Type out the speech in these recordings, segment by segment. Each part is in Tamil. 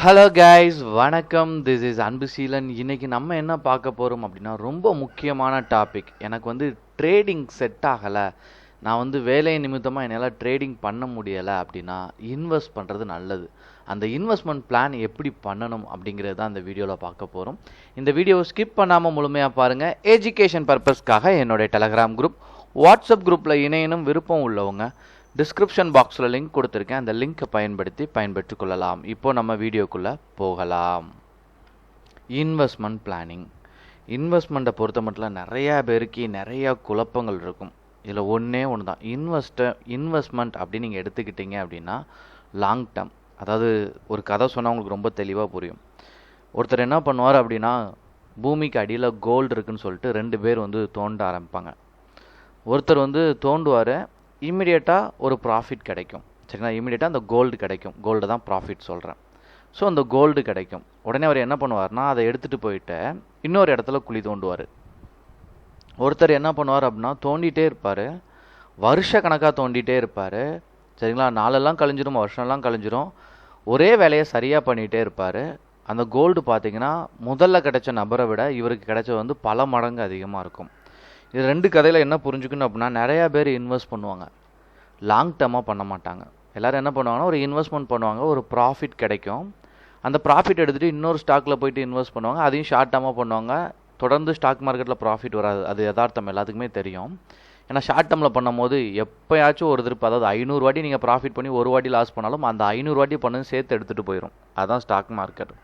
ஹலோ கைஸ், வணக்கம். This is Anbuseelan. இன்னைக்கு நம்ம என்ன பார்க்க போகிறோம் அப்படின்னா, ரொம்ப முக்கியமான டாபிக். எனக்கு ட்ரேடிங் செட் ஆகலை, நான் வேலை நிமித்தமாக என்னால் ட்ரேடிங் பண்ண முடியலை அப்படின்னா இன்வெஸ்ட் பண்ணுறது நல்லது. அந்த இன்வெஸ்ட்மெண்ட் பிளான் எப்படி பண்ணணும் அப்படிங்கிறது தான் இந்த வீடியோவில் பார்க்க போகிறோம். இந்த வீடியோவை ஸ்கிப் பண்ணாமல் முழுமையாக பாருங்கள். எஜுகேஷன் பர்பஸ்க்காக என்னுடைய டெலகிராம் குரூப், வாட்ஸ்அப் குரூப்பில் இணையனும் விருப்பம் உள்ளவங்க டிஸ்கிரிப்ஷன் பாக்ஸில் லிங்க் கொடுத்துருக்கேன். அந்த லிங்க்கை பயன்பெற்று கொள்ளலாம். இப்போ நம்ம வீடியோக்குள்ளே போகலாம். Investment planning. இன்வெஸ்ட்மெண்ட்டை பொறுத்த மட்டும் நிறையா பேருக்கு நிறையா குழப்பங்கள் இருக்கும். இதில் ஒன்று தான், இன்வெஸ்ட்மெண்ட் அப்படின்னு நீங்கள் எடுத்துக்கிட்டீங்க அப்படின்னா லாங் டேர்ம். அதாவது ஒரு கதை சொன்னால் உங்களுக்கு ரொம்ப தெளிவாக புரியும். ஒருத்தர் என்ன பண்ணுவார் அப்படின்னா, பூமிக்கு அடியில் கோல்டு இருக்குன்னு சொல்லிட்டு 2 பேர் தோண்ட ஆரம்பிப்பாங்க. ஒருத்தர் தோண்டுவார், இம்மிடியேட்டாக ஒரு ப்ராஃபிட் கிடைக்கும். சரிங்களா, இம்மிடியேட்டாக அந்த கோல்டு கிடைக்கும். கோல்டு தான் ப்ராஃபிட் சொல்கிறேன். ஸோ அந்த கோல்டு கிடைக்கும். உடனே அவர் என்ன பண்ணுவார்னா, அதை எடுத்துகிட்டு போயிட்டு இன்னொரு இடத்துல குழி தோண்டுவார். ஒருத்தர் என்ன பண்ணுவார் அப்படின்னா, தோண்டிகிட்டே இருப்பார், வருஷ கணக்காக தோண்டிகிட்டே இருப்பார். சரிங்களா, நாளெல்லாம் கழிஞ்சிரும், வருஷம்லாம் கழிஞ்சிரும், ஒரே வேலையை சரியாக பண்ணிகிட்டே இருப்பார். அந்த கோல்டு பார்த்தீங்கன்னா முதல்ல கிடைச்ச நபரை விட இவருக்கு கிடைச்சது பல மடங்கு அதிகமாக இருக்கும். இது 2 கதையில் என்ன புரிஞ்சுக்கணும் அப்படின்னா, நிறையா பேர் இன்வெஸ்ட் பண்ணுவாங்க, லாங் டேர்மாக பண்ண மாட்டாங்க. எல்லோரும் என்ன பண்ணுவாங்கன்னா, ஒரு இன்வெஸ்ட்மெண்ட் பண்ணுவாங்க, ஒரு ப்ராஃபிட் கிடைக்கும், அந்த ப்ராஃபிட் எடுத்துகிட்டு இன்னொரு ஸ்டாக்கில் போயிட்டு இன்வெஸ்ட் பண்ணுவாங்க, அதையும் ஷார்ட் டேர்மாக பண்ணுவாங்க. தொடர்ந்து ஸ்டாக் மார்க்கெட்டில் ப்ராஃபிட் வராது, அது யதார்த்தம், எல்லாத்துக்குமே தெரியும். ஏன்னா ஷார்ட் டேர்மில் பண்ணும்போது எப்போயாச்சும் ஒரு திருப்பி, அதாவது 500 வாட்டி நீங்கள் ப்ராஃபிட் பண்ணி ஒரு வாட்டி லாஸ் பண்ணாலும் அந்த 500 வாட்டி பண்ணு சேர்த்து எடுத்துகிட்டு போயிடும். அதுதான் ஸ்டாக் மார்க்கெட்.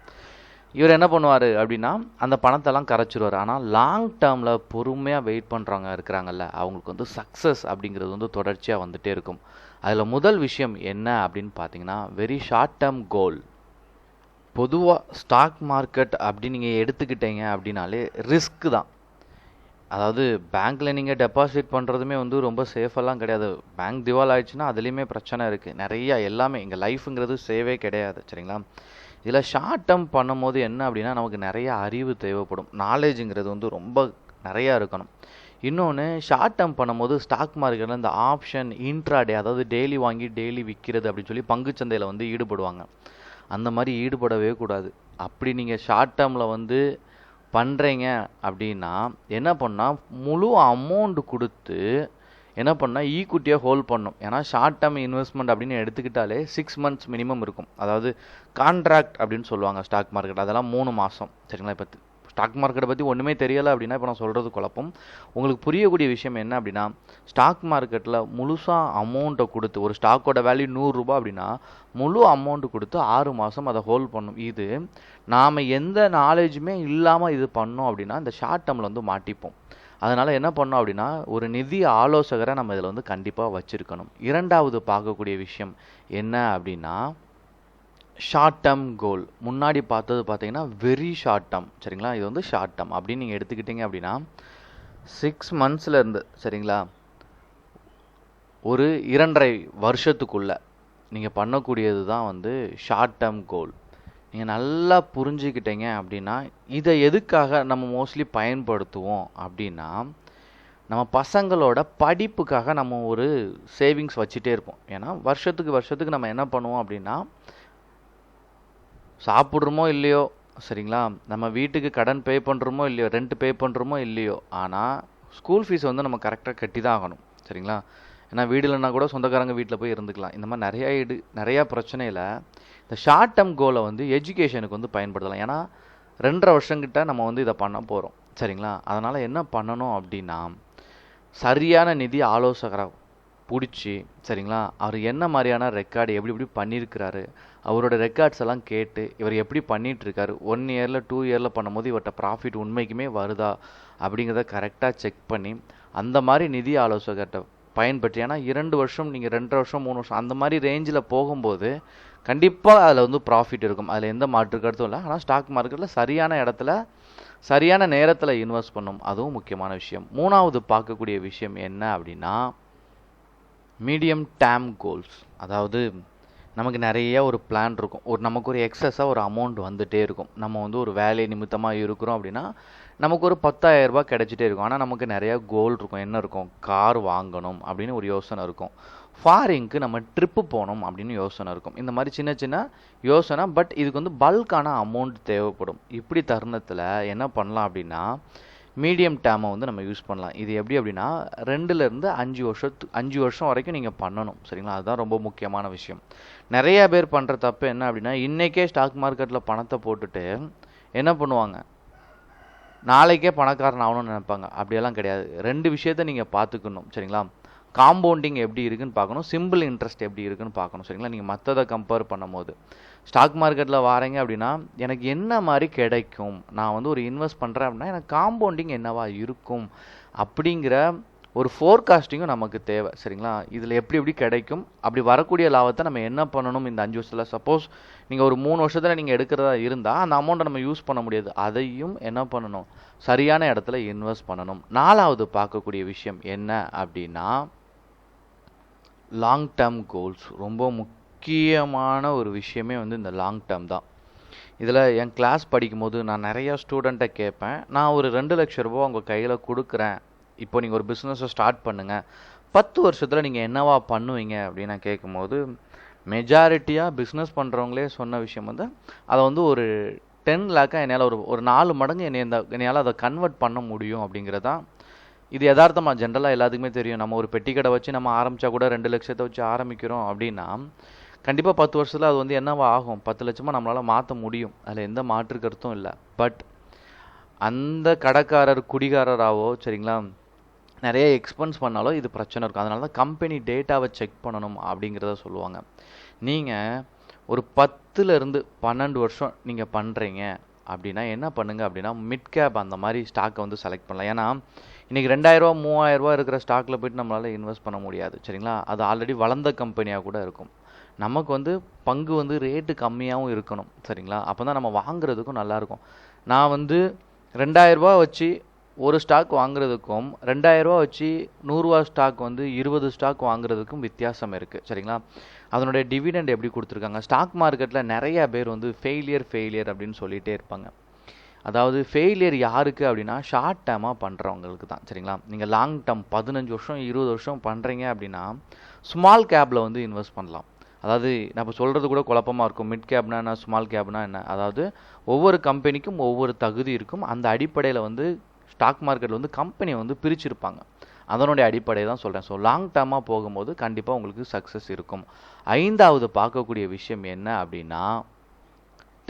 இவர் என்ன பண்ணுவார் அப்படின்னா, அந்த பணத்தெல்லாம் கரைச்சிடுவார். ஆனால் லாங் டேர்மில் பொறுமையாக வெயிட் பண்ணுறவங்க இருக்கிறாங்கல்ல, அவங்களுக்கு சக்ஸஸ் அப்படிங்கிறது தொடர்ச்சியாக வந்துகிட்டே இருக்கும். அதில் முதல் விஷயம் என்ன அப்படின்னு பார்த்தீங்கன்னா, வெரி ஷார்ட் டேர்ம் கோல். பொதுவாக ஸ்டாக் மார்க்கெட் அப்படி நீங்கள் எடுத்துக்கிட்டீங்க அப்படின்னாலே ரிஸ்க்கு தான். அதாவது பேங்க்கில் நீங்கள் டெபாசிட் பண்ணுறதுமே ரொம்ப சேஃபெல்லாம் கிடையாது. பேங்க் திவால் ஆயிடுச்சுன்னா அதுலேயுமே பிரச்சனை இருக்குது. நிறையா எல்லாமே இங்கே லைஃபுங்கிறது சேவே கிடையாது. சரிங்களா, இதில் ஷார்ட் டேர்ம் பண்ணும்போது என்ன அப்படின்னா, நமக்கு நிறையா அறிவு தேவைப்படும். நாலேஜுங்கிறது ரொம்ப நிறையா இருக்கணும். இன்னொன்று, ஷார்ட் டேர்ம் பண்ணும்போது ஸ்டாக் மார்க்கெட்டில் இந்த ஆப்ஷன், இன்ட்ராடே, அதாவது டெய்லி வாங்கி டெய்லி விற்கிறது அப்படின்னு சொல்லி பங்குச்சந்தையில் ஈடுபடுவாங்க. அந்த மாதிரி ஈடுபடவே கூடாது. அப்படி நீங்கள் ஷார்ட் டேர்மில் பண்ணுறீங்க அப்படின்னா என்ன பண்ணால், முழு அமௌண்ட் கொடுத்து என்ன பண்ணால் ஈக்குவிட்டியாக ஹோல்ட் பண்ணும். ஏன்னா ஷார்ட் டேர்ம் இன்வெஸ்ட்மெண்ட் அப்படின்னு எடுத்துக்கிட்டாலே 6 மந்த்ஸ் மினிமம் இருக்கும். அதாவது கான்ட்ராக்ட் அப்படின்னு சொல்லுவாங்க ஸ்டாக் மார்க்கெட், அதெல்லாம் 3 மாதம். சரிங்களா, இப்போ ஸ்டாக் மார்க்கெட்டை பற்றி ஒன்றுமே தெரியலை அப்படின்னா இப்போ நான் சொல்கிறது குழப்பம். உங்களுக்கு புரியக்கூடிய விஷயம் என்ன அப்படின்னா, ஸ்டாக் மார்க்கெட்டில் முழுசாக அமௌண்ட்டை கொடுத்து, ஒரு ஸ்டாக்கோட வேல்யூ 100 ரூபா அப்படின்னா முழு அமௌண்ட்டு கொடுத்து 6 மாதம் அதை ஹோல்ட் பண்ணும். இது நாம் எந்த நாலேஜுமே இல்லாமல் இது பண்ணோம் அப்படின்னா இந்த ஷார்ட் டேர்மில் மாட்டிப்போம். அதனால் என்ன பண்ணோம் அப்படின்னா, ஒரு நிதி ஆலோசகரை நம்ம இதில் கண்டிப்பாக வச்சுருக்கணும். இரண்டாவது பார்க்கக்கூடிய விஷயம் என்ன அப்படின்னா, ஷார்ட் டேர்ம் கோல். முன்னாடி பார்த்தது பார்த்தீங்கன்னா வெரி ஷார்ட் டேர்ம். சரிங்களா, இது ஷார்ட் டேர்ம் அப்படின்னு நீங்கள் எடுத்துக்கிட்டீங்க அப்படின்னா 6 மந்த்ஸில் இருந்து, சரிங்களா, ஒரு 2.5 வருஷத்துக்குள்ளே நீங்கள் பண்ணக்கூடியது தான் ஷார்ட் டேர்ம் கோல். நீங்கள் நல்லா புரிஞ்சுக்கிட்டீங்க அப்படின்னா, இதை எதுக்காக நம்ம மோஸ்ட்லி பயன்படுத்துவோம் அப்படின்னா, நம்ம பசங்களோட படிப்புக்காக நம்ம ஒரு சேவிங்ஸ் வச்சுட்டே இருப்போம். ஏன்னா வருஷத்துக்கு நம்ம என்ன பண்ணுவோம் அப்படின்னா, சாப்பிட்றோமோ இல்லையோ, சரிங்களா, நம்ம வீட்டுக்கு கடன் பே பண்ணுறோமோ இல்லையோ, ரெண்ட் பே பண்ணுறோமோ இல்லையோ, ஆனால் ஸ்கூல் ஃபீஸ் நம்ம கரெக்டாக கட்டி தான் ஆகணும். சரிங்களா, ஏன்னா வீடு இல்லைன்னா கூட சொந்தக்காரங்க வீட்டில் போய் இருந்துக்கலாம். இந்த மாதிரி நிறையா பிரச்சனையில் இந்த ஷார்ட் டேர்ம் கோலை எஜுகேஷனுக்கு பயன்படுத்தலாம். ஏன்னா 2.5 வருஷங்கிட்ட நம்ம இதை பண்ண போகிறோம். சரிங்களா, அதனால் என்ன பண்ணணும் அப்படின்னா, சரியான நிதி ஆலோசகரை பிடிச்சி, சரிங்களா, அவர் என்ன மாதிரியான ரெக்கார்டு எப்படி பண்ணியிருக்கிறாரு, அவரோட ரெக்கார்ட்ஸ் எல்லாம் கேட்டு, இவர் எப்படி பண்ணிகிட்ருக்காரு, 1 இயரில் 2 இயரில் பண்ணும்போது இவர்கிட்ட ப்ராஃபிட் உண்மைக்குமே வருதா அப்படிங்கிறத கரெக்டாக செக் பண்ணி அந்த மாதிரி நிதி ஆலோசகர்கிட்ட பயன்படுத்தி, ஏன்னா 2 வருஷம், நீங்கள் 2.5 வருஷம் 3 வருஷம் அந்த மாதிரி ரேஞ்சில் போகும்போது கண்டிப்பாக அதில் ப்ராஃபிட் இருக்கும். அதில் எந்த மாற்று கருத்தும் இல்லை. ஆனால் ஸ்டாக் மார்க்கெட்டில் சரியான இடத்துல சரியான நேரத்தில் இன்வெஸ்ட் பண்ணும், அதுவும் முக்கியமான விஷயம். மூணாவது பார்க்கக்கூடிய விஷயம் என்ன அப்படின்னா, மீடியம் டேர்ம் கோல்ஸ். அதாவது நமக்கு நிறைய ஒரு பிளான் இருக்கும், நமக்கு ஒரு எக்ஸஸாக ஒரு அமௌண்ட் வந்துகிட்டே இருக்கும். நம்ம ஒரு வேலை நிமித்தமாக இருக்கிறோம் அப்படின்னா நமக்கு ஒரு 10,000 ரூபாய் கிடைச்சிட்டே இருக்கும். ஆனால் நமக்கு நிறையா கோல் இருக்கும். என்ன இருக்கும், கார் வாங்கணும் அப்படின்னு ஒரு யோசனை இருக்கும், ஃபாரிங்க்கு நம்ம ட்ரிப்பு போகணும் அப்படின்னு யோசனை இருக்கும். இந்த மாதிரி சின்ன சின்ன யோசனை, பட் இதுக்கு வந்து பல்கான அமௌண்ட் தேவைப்படும். இப்படி தருணத்தில் என்ன பண்ணலாம் அப்படின்னா மீடியம் டேர்மை வந்து நம்ம யூஸ் பண்ணலாம். இது எப்படி அப்படின்னா 2லேருந்து 5 வருஷம் வரைக்கும் நீங்கள் பண்ணணும். சரிங்களா? அதுதான் ரொம்ப முக்கியமான விஷயம். நிறைய பேர் பண்ணுற தப்பு என்ன அப்படின்னா இன்றைக்கே ஸ்டாக் மார்க்கெட்டில் பணத்தை போட்டுட்டு என்ன பண்ணுவாங்க, நாளைக்கே பணக்காரன் ஆகணும்னு நினைப்பாங்க. அப்படியெல்லாம் கிடையாது. 2 விஷயத்த நீங்கள் பார்த்துக்கணும். சரிங்களா? காம்பவுண்டிங் எப்படி இருக்குன்னு பார்க்கணும், சிம்பிள் இன்ட்ரெஸ்ட் எப்படி இருக்குன்னு பார்க்கணும். சரிங்களா? நீங்கள் மற்றதை கம்பேர் பண்ணும்போது ஸ்டாக் மார்க்கெட்டில் வாரீங்க அப்படின்னா எனக்கு என்ன மாதிரி கிடைக்கும், நான் வந்து ஒரு இன்வெஸ்ட் பண்ணுறேன் அப்படின்னா எனக்கு காம்பவுண்டிங் என்னவா இருக்கும் அப்படிங்கிற ஒரு ஃபோர்காஸ்டிங்கும் நமக்கு தேவை. சரிங்களா? இதில் எப்படி கிடைக்கும், அப்படி வரக்கூடிய லாபத்தை நம்ம என்ன பண்ணணும் இந்த 5 வருஷத்தில். சப்போஸ் நீங்கள் ஒரு 3 வருஷத்தில் நீங்கள் எடுக்கிறதா இருந்தால் அந்த அமௌண்ட்டை நம்ம யூஸ் பண்ண முடியாது. அதையும் என்ன பண்ணணும், சரியான இடத்துல இன்வெஸ்ட் பண்ணணும். 4வது பார்க்கக்கூடிய விஷயம் என்ன அப்படின்னா லாங் டேர்ம் கோல்ஸ். ரொம்ப முக்கியமான ஒரு விஷயமே வந்து இந்த லாங் டேர்ம் தான். இதில் என் கிளாஸ் படிக்கும்போது நான் நிறையா ஸ்டூடெண்ட்டை கேட்பேன், நான் ஒரு 2 லட்ச ரூபா உங்கள் கையில் கொடுக்குறேன், இப்போ நீங்கள் ஒரு பிஸ்னஸை ஸ்டார்ட் பண்ணுங்கள், 10 வருஷத்தில் நீங்கள் என்னவா பண்ணுவீங்க அப்படின்னு நான் கேட்கும்போது மெஜாரிட்டியாக பிஸ்னஸ் பண்ணுறவங்களே சொன்ன விஷயம் வந்து அதை வந்து ஒரு 10 லேக்காக என்னால் ஒரு 4 மடங்கு என்னையால் அதை கன்வெர்ட் பண்ண முடியும் அப்படிங்கிறதான். இது யதார்த்தமாக ஜென்ரலாக எல்லாத்துக்குமே தெரியும். நம்ம ஒரு பெட்டி கடை வச்சு நம்ம ஆரம்பித்தா கூட 2 லட்சத்தை வச்சு ஆரம்பிக்கிறோம் அப்படின்னா கண்டிப்பாக 10 வருஷத்தில் அது வந்து என்னவா ஆகும், 10 லட்சமாக நம்மளால் மாற்ற முடியும். அதில் எந்த மாற்று கருத்தும் இல்லை. பட் அந்த கடைக்காரர் குடிகாரராவோ சரிங்களா நிறைய எக்ஸ்பென்ஸ் பண்ணாலும் இது பிரச்சனை இருக்கும். அதனால தான் கம்பெனி டேட்டாவை செக் பண்ணணும் அப்படிங்கிறத சொல்லுவாங்க. நீங்கள் ஒரு 10லேருந்து 12 வருஷம் நீங்கள் பண்ணுறீங்க அப்படின்னா என்ன பண்ணுங்க அப்படின்னா மிட் கேப் அந்த மாதிரி ஸ்டாக்கை வந்து செலக்ட் பண்ணலாம். ஏன்னா இன்றைக்கி 2000 ரூபா 3000 ரூபா இருக்கிற ஸ்டாக்கில் போய்ட்டு நம்மளால் இன்வெஸ்ட் பண்ண முடியாது. சரிங்களா? அது ஆல்ரெடி வளர்ந்த கம்பெனியாக கூட இருக்கும். நமக்கு வந்து பங்கு வந்து ரேட்டு கம்மியாகவும் இருக்கணும். சரிங்களா? அப்போ தான் நம்ம வாங்குறதுக்கும் நல்லாயிருக்கும். நான் வந்து 2000 ரூபா வச்சு ஒரு ஸ்டாக் வாங்குறதுக்கும் 2000 ரூபா வச்சு 100 ரூபா ஸ்டாக் வந்து 20 ஸ்டாக் வாங்குறதுக்கும் வித்தியாசம் இருக்குது. சரிங்களா? அதனுடைய டிவிடெண்ட் எப்படி கொடுத்துருக்காங்க. ஸ்டாக் மார்க்கெட்டில் நிறையா பேர் வந்து ஃபெயிலியர் அப்படின்னு சொல்லிகிட்டே இருப்பாங்க. அதாவது ஃபெயிலியர் யாருக்கு அப்படின்னா ஷார்ட் டேர்மாக பண்ணுறவங்களுக்கு தான். சரிங்களா? நீங்கள் லாங் டேர்ம் 15 வருஷம் 20 வருஷம் பண்ணுறீங்க அப்படின்னா ஸ்மால் கேப்பில் வந்து இன்வெஸ்ட் பண்ணலாம். அதாவது நான் இப்போ சொல்கிறது கூட குழப்பமாக இருக்கும். மிட் கேப்னா என்ன, ஸ்மால் கேப்னா என்ன. அதாவது ஒவ்வொரு கம்பெனிக்கும் ஒவ்வொரு தகுதி இருக்கும். அந்த அடிப்படையில் வந்து ஸ்டாக் மார்க்கெட்டில் வந்து கம்பெனியை வந்து பிரிச்சிருப்பாங்க. அதனுடைய அடிப்படையை தான் சொல்கிறேன். ஸோ லாங் டேர்மாக போகும்போது கண்டிப்பாக உங்களுக்கு சக்ஸஸ் இருக்கும். 5வது பார்க்கக்கூடிய விஷயம் என்ன அப்படின்னா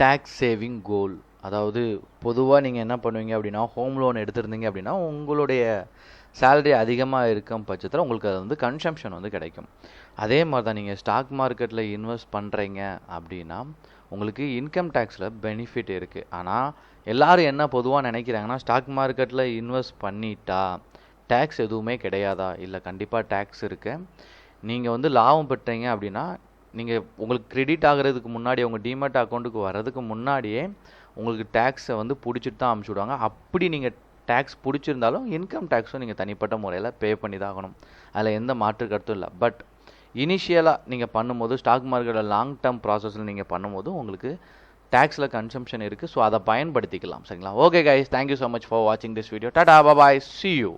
டேக்ஸ் சேவிங் கோல். அதாவது பொதுவாக நீங்கள் என்ன பண்ணுவீங்க அப்படின்னா ஹோம் லோன் எடுத்திருந்தீங்க அப்படின்னா உங்களுடைய சேலரி அதிகமாக இருக்கும் பட்சத்தில் உங்களுக்கு அது வந்து கன்சம்ஷன் வந்து கிடைக்கும். அதே மாதிரி தான் நீங்கள் ஸ்டாக் மார்க்கெட்டில் இன்வெஸ்ட் பண்ணுறீங்க அப்படின்னா உங்களுக்கு இன்கம் டேக்ஸில் பெனிஃபிட் இருக்குது. ஆனால் எல்லோரும் என்ன பொதுவாக நினைக்கிறாங்கன்னா ஸ்டாக் மார்க்கெட்டில் இன்வெஸ்ட் பண்ணிட்டா டேக்ஸ் எதுவுமே கிடையாதா? இல்லை, கண்டிப்பாக டேக்ஸ் இருக்குது. நீங்கள் வந்து லாபம் பெற்றீங்க அப்படின்னா நீங்கள் உங்களுக்கு கிரெடிட் ஆகிறதுக்கு முன்னாடி உங்கள் டிமேட் அக்கௌண்ட்டுக்கு வர்றதுக்கு முன்னாடியே உங்களுக்கு டேக்ஸை வந்து பிடிச்சிட்டு தான் அமுச்சு விடுவாங்க. அப்படி நீங்கள் டேக்ஸ் பிடிச்சிருந்தாலும் இன்கம் டேக்ஸும் நீங்கள் தனிப்பட்ட முறையில் பே பண்ணி தான் ஆகணும். அதில் எந்த மாற்று கருத்தும் இல்லை. பட் இனிஷியலாக நீங்கள் பண்ணும்போது ஸ்டாக் மார்க்கெட்டில் லாங் டேர்ம் ப்ராசஸில் நீங்கள் பண்ணும்போது உங்களுக்கு டேக்ஸில் கன்சம்ஷன் இருக்குது. ஸோ அதை பயன்படுத்திக்கலாம். சரிங்களா? Okay guys, thank you so much for வாட்சிங் this video. Tata, bye, see you.